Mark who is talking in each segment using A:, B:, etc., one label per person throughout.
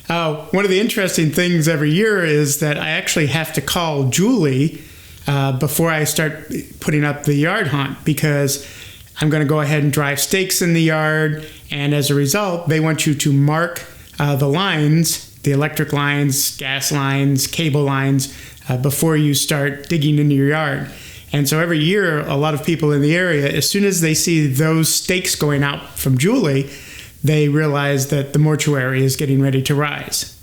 A: Yeah. One of the interesting things every year is that I actually have to call Julie before I start putting up the yard haunt, because I'm going to go ahead and drive stakes in the yard. And as a result, they want you to mark the lines, the electric lines, gas lines, cable lines, before you start digging into your yard. And so every year, a lot of people in the area, as soon as they see those stakes going out from Julie, they realize that the mortuary is getting ready to rise.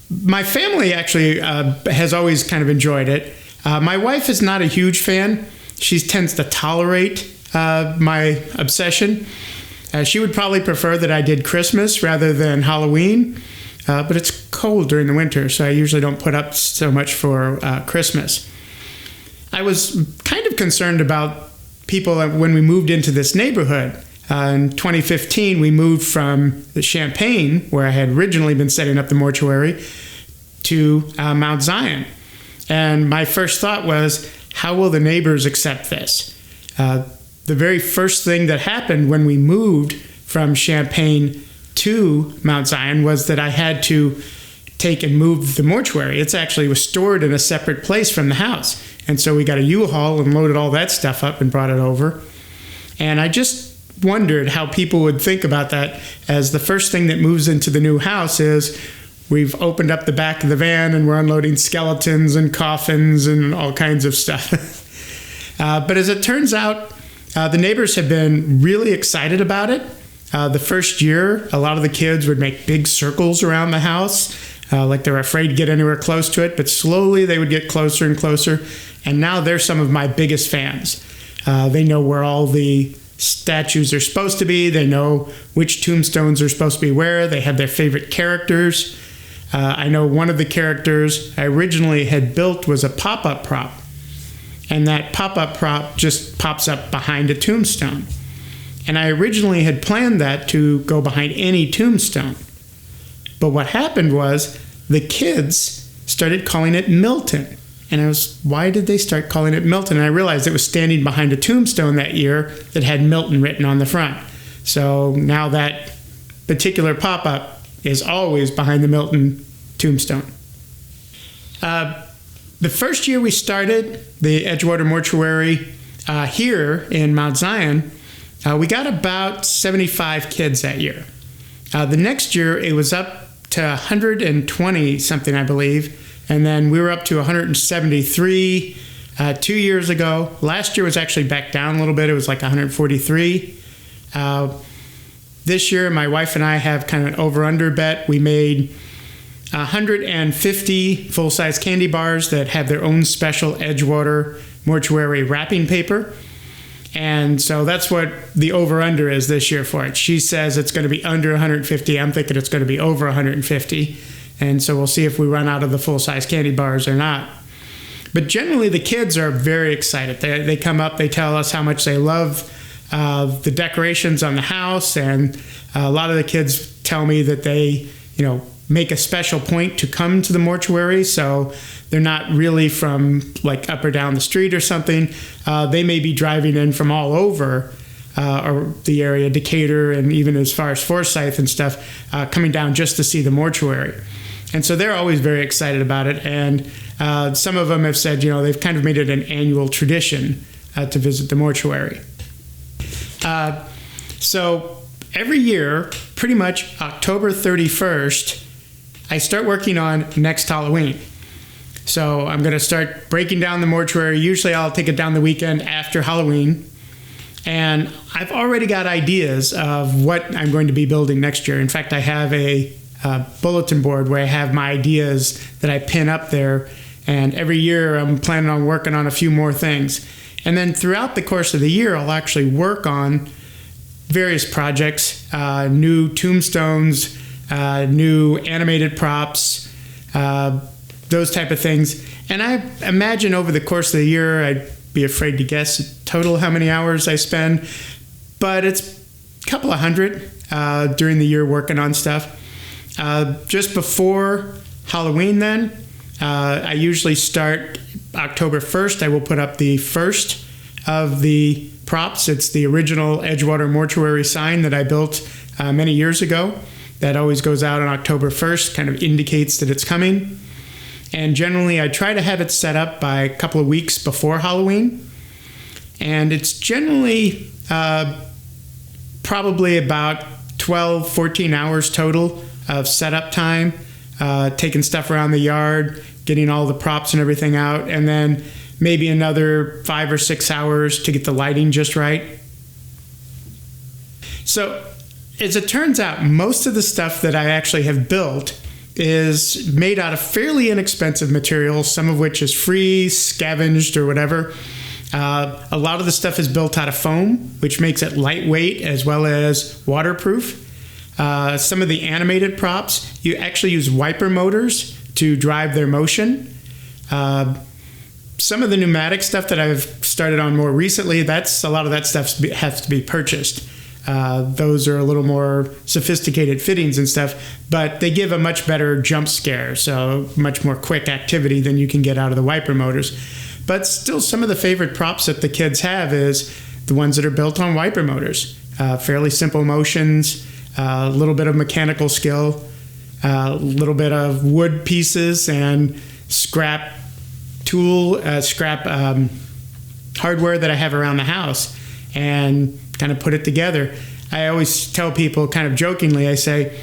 A: My family actually has always kind of enjoyed it. My wife is not a huge fan. She tends to tolerate my obsession. She would probably prefer that I did Christmas rather than Halloween, but it's cold during the winter, so I usually don't put up so much for Christmas. I was kind of concerned about people when we moved into this neighborhood. In 2015, we moved from the Champaign, where I had originally been setting up the mortuary, to Mount Zion. And my first thought was, how will the neighbors accept this? The very first thing that happened when we moved from Champaign to Mount Zion was that I had to take and move the mortuary. It actually was stored in a separate place from the house. And so we got a U-Haul and loaded all that stuff up and brought it over. And I just wondered how people would think about that, as the first thing that moves into the new house is we've opened up the back of the van and we're unloading skeletons and coffins and all kinds of stuff. But as it turns out, the neighbors have been really excited about it. The first year, a lot of the kids would make big circles around the house, like they were afraid to get anywhere close to it, but slowly they would get closer and closer. And now they're some of my biggest fans. They know where all the statues are supposed to be. They know which tombstones are supposed to be where. They have their favorite characters. I know one of the characters I originally had built was a pop-up prop. And that pop-up prop just pops up behind a tombstone. And I originally had planned that to go behind any tombstone. But what happened was the kids started calling it Milton. And why did they start calling it Milton? And I realized it was standing behind a tombstone that year that had Milton written on the front. So now that particular pop-up is always behind the Milton tombstone. The first year we started the Edgewater Mortuary here in Mount Zion, we got about 75 kids that year. The next year it was up to 120 something, I believe. And then we were up to 173 2 years ago. Last year was actually back down a little bit. It was like 143. This year, my wife and I have kind of an over-under bet. We made 150 full-size candy bars that have their own special Edgewater mortuary wrapping paper. And so that's what the over-under is this year for it. She says it's going to be under 150. I'm thinking it's going to be over 150. And so we'll see if we run out of the full-size candy bars or not. But generally, the kids are very excited. They come up, they tell us how much they love the decorations on the house. And a lot of the kids tell me that they, make a special point to come to the mortuary. So they're not really from like up or down the street or something. They may be driving in from all over or the area, Decatur, and even as far as Forsyth and stuff, coming down just to see the mortuary. And so they're always very excited about it. And some of them have said, they've kind of made it an annual tradition to visit the mortuary. So every year, pretty much October 31st, I start working on next Halloween. So I'm going to start breaking down the mortuary. Usually I'll take it down the weekend after Halloween. And I've already got ideas of what I'm going to be building next year. In fact, I have a bulletin board where I have my ideas that I pin up there. And every year I'm planning on working on a few more things. And then throughout the course of the year, I'll actually work on various projects, new tombstones, new animated props, those type of things. And I imagine over the course of the year, I'd be afraid to guess total how many hours I spend, but it's a couple of hundred during the year working on stuff. Just before Halloween then, I usually start October 1st. I will put up the first of the props. It's the original Edgewater Mortuary sign that I built many years ago. that always goes out on October 1st, kind of indicates that it's coming. And generally, I try to have it set up by a couple of weeks before Halloween. And it's generally probably about 12, 14 hours total of setup time, taking stuff around the yard, getting all the props and everything out, and then maybe another 5 or 6 hours to get the lighting just right. So, as it turns out, most of the stuff that I actually have built is made out of fairly inexpensive materials, some of which is free, scavenged, or whatever. A lot of the stuff is built out of foam, which makes it lightweight as well as waterproof. Some of the animated props, you actually use wiper motors to drive their motion. Some of the pneumatic stuff that I've started on more recently, a lot of that stuff has to be purchased. Those are a little more sophisticated fittings and stuff, but they give a much better jump scare, so much more quick activity than you can get out of the wiper motors. But still, some of the favorite props that the kids have is the ones that are built on wiper motors. Fairly simple motions, a little bit of mechanical skill, a little bit of wood pieces and scrap hardware that I have around the house, and kind of put it together. I always tell people kind of jokingly, I say,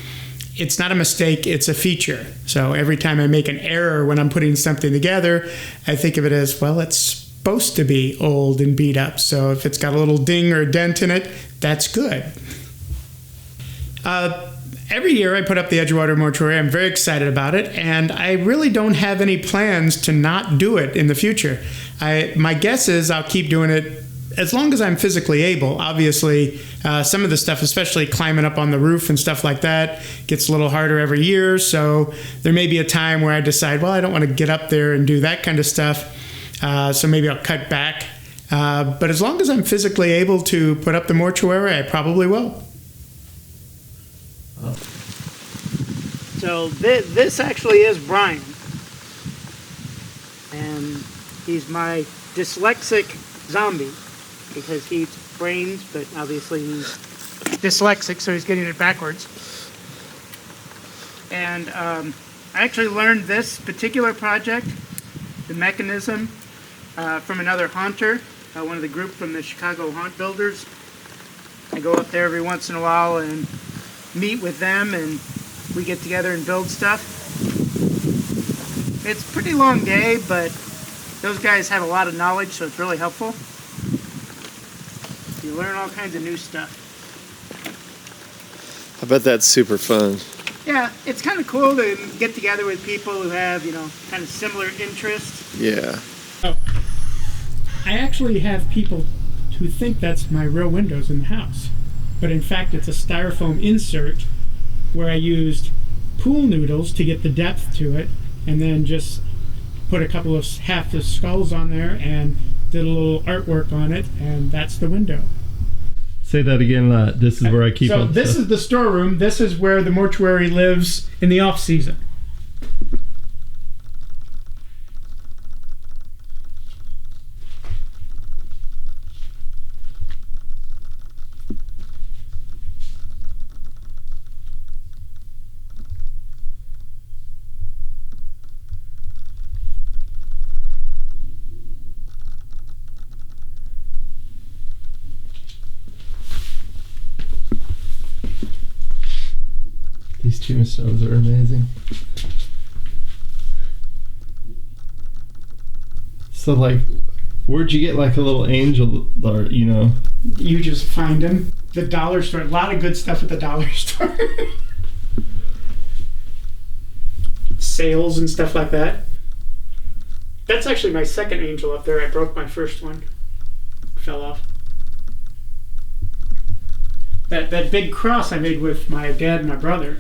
A: it's not a mistake, it's a feature. So every time I make an error when I'm putting something together, I think of it as, well, it's supposed to be old and beat up. So if it's got a little ding or a dent in it, that's good. Every year I put up the Edgewater Mortuary. I'm very excited about it, and I really don't have any plans to not do it in the future. My guess is I'll keep doing it as long as I'm physically able. Obviously, some of the stuff, especially climbing up on the roof and stuff like that, gets a little harder every year. So there may be a time where I decide, well, I don't want to get up there and do that kind of stuff. So maybe I'll cut back. But as long as I'm physically able to put up the mortuary, I probably will.
B: So this actually is Brian. And he's my dyslexic zombie, because he eats brains, but obviously he's dyslexic, so he's getting it backwards. And I actually learned this particular project, the mechanism, from another haunter, one of the group from the Chicago Haunt Builders. I go up there every once in a while and meet with them, and we get together and build stuff. It's a pretty long day, but those guys have a lot of knowledge, so it's really helpful. You learn all kinds of new stuff.
C: I bet that's super fun.
B: Yeah, it's kind of cool to get together with people who have, kind of similar interests.
C: Yeah.
A: Oh, I actually have people who think that's my real windows in the house. But in fact, it's a styrofoam insert where I used pool noodles to get the depth to it, and then just put a couple of half the skulls on there and did a little artwork on it, and that's the window.
D: Say that again. This is where I keep.
A: So this is the storeroom. This is where the mortuary lives in the off season.
D: These tombstones are amazing. So, where'd you get a little angel, or
A: You just find them. The dollar store. A lot of good stuff at the dollar store. Sales and stuff like that. That's actually my second angel up there. I broke my first one. Fell off. That big cross I made with my dad and my brother.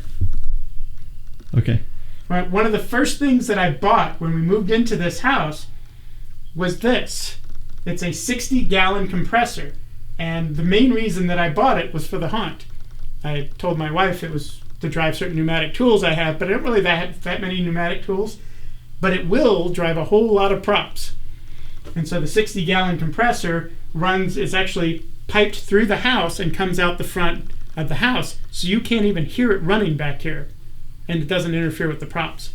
D: Okay.
A: Right, one of the first things that I bought when we moved into this house was this. It's a 60-gallon compressor. And the main reason that I bought it was for the haunt. I told my wife it was to drive certain pneumatic tools I have, but I don't really have that many pneumatic tools. But it will drive a whole lot of props. And so the 60-gallon compressor is actually piped through the house and comes out the front of the house, so you can't even hear it running back here, and it doesn't interfere with the props.